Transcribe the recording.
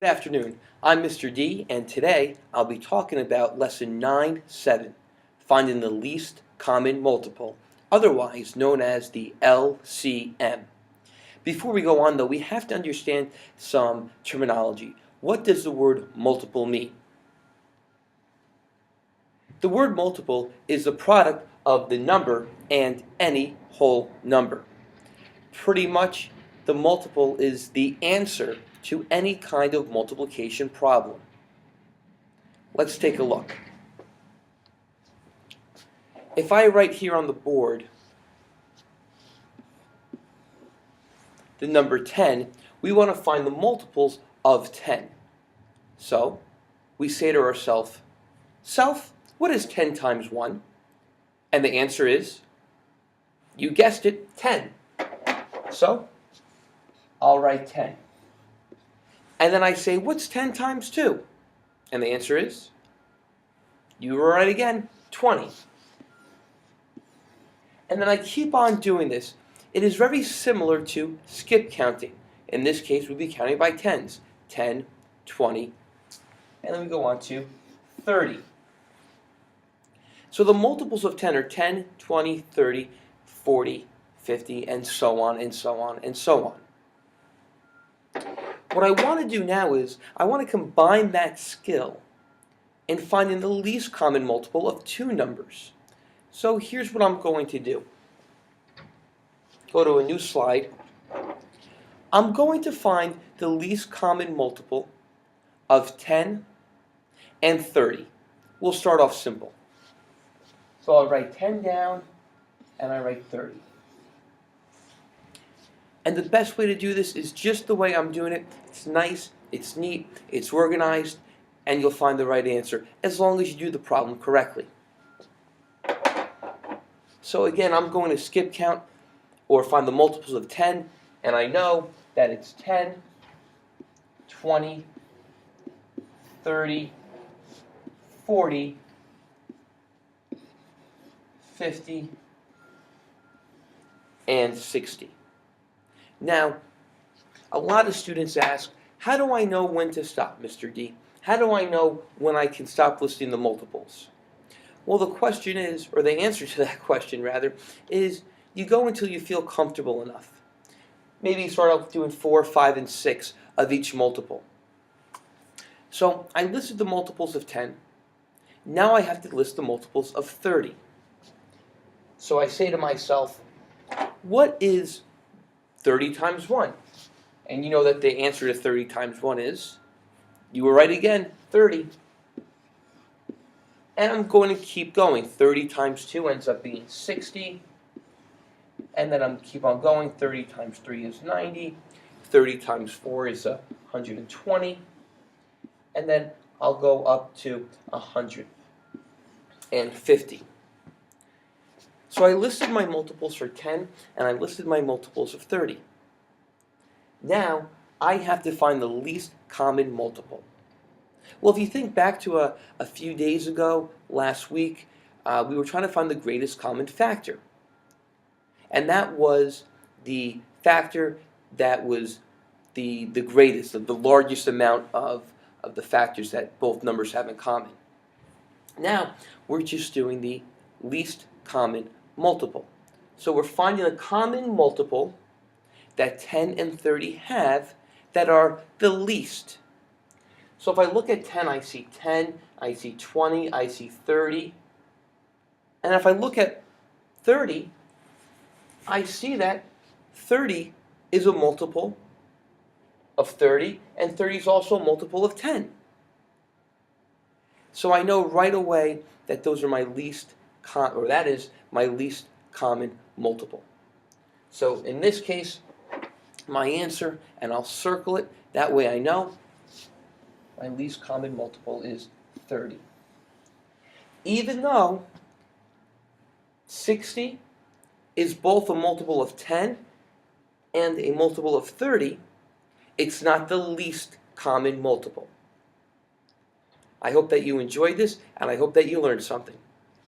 Good afternoon. I'm Mr. D, and today I'll be talking about Lesson 9-7, finding the least common multiple, otherwise known as the LCM. Before we go on, though, we have to understand some terminology. What does the word multiple mean? The word multiple is the product of the number and any whole number. Pretty much, the multiple is the answer to any kind of multiplication problem. Let's take a look. If I write here on the board the number 10, we want to find the multiples of 10. So we say to ourselves, Self, what is 10 times 1? And the answer is, you guessed it, 10. So I'll write 10. And then I say, what's 10 times 2? And the answer is, you were right again, 20. And then I keep on doing this. It is very similar to skip counting. In this case, we'll be counting by tens. 10, 20, and then we go on to 30. So the multiples of 10 are 10, 20, 30, 40, 50, and so on, and so on, and so on. What I want to do now is, I want to combine that skill in finding the least common multiple of two numbers. So here's what I'm going to do. Go to a new slide. I'm going to find the least common multiple of 10 and 30. We'll start off simple. So I'll write 10 down, and I write 30. And the best way to do this is just the way I'm doing it. It's nice, it's neat, it's organized, and you'll find the right answer, as long as you do the problem correctly. So again, I'm going to skip count, or find the multiples of 10, and I know that it's 10, 20, 30, 40, 50, and 60. Now, a lot of students ask, how do I know when to stop, Mr. D? How do I know when I can stop listing the multiples? Well, the question is, or the answer to that question, rather, is you go until you feel comfortable enough. Maybe you start out doing 4, 5, and 6 of each multiple. So I listed the multiples of 10. Now I have to list the multiples of 30. So I say to myself, what is 30 times 1? And you know that the answer to 30 times 1 is, you were right again, 30. And I'm going to keep going. 30 times 2 ends up being 60. And then I'm keep on going. 30 times 3 is 90. 30 times 4 is 120. And then I'll go up to 150. So I listed my multiples for 10, and I listed my multiples of 30. Now, I have to find the least common multiple. Well, if you think back to a few days ago, last week, we were trying to find the greatest common factor. And that was the factor that was the greatest, the largest amount of the factors that both numbers have in common. Now, we're just doing the least common multiple. So we're finding a common multiple that 10 and 30 have that are the least. So if I look at 10, I see 10, I see 20, I see 30. And if I look at 30, I see that 30 is a multiple of 30, and 30 is also a multiple of 10. So I know right away that those are my least that is my least common multiple. So in this case, my answer, and I'll circle it, that way I know my least common multiple is 30. Even though 60 is both a multiple of 10 and a multiple of 30, it's not the least common multiple. I hope that you enjoyed this, and I hope that you learned something.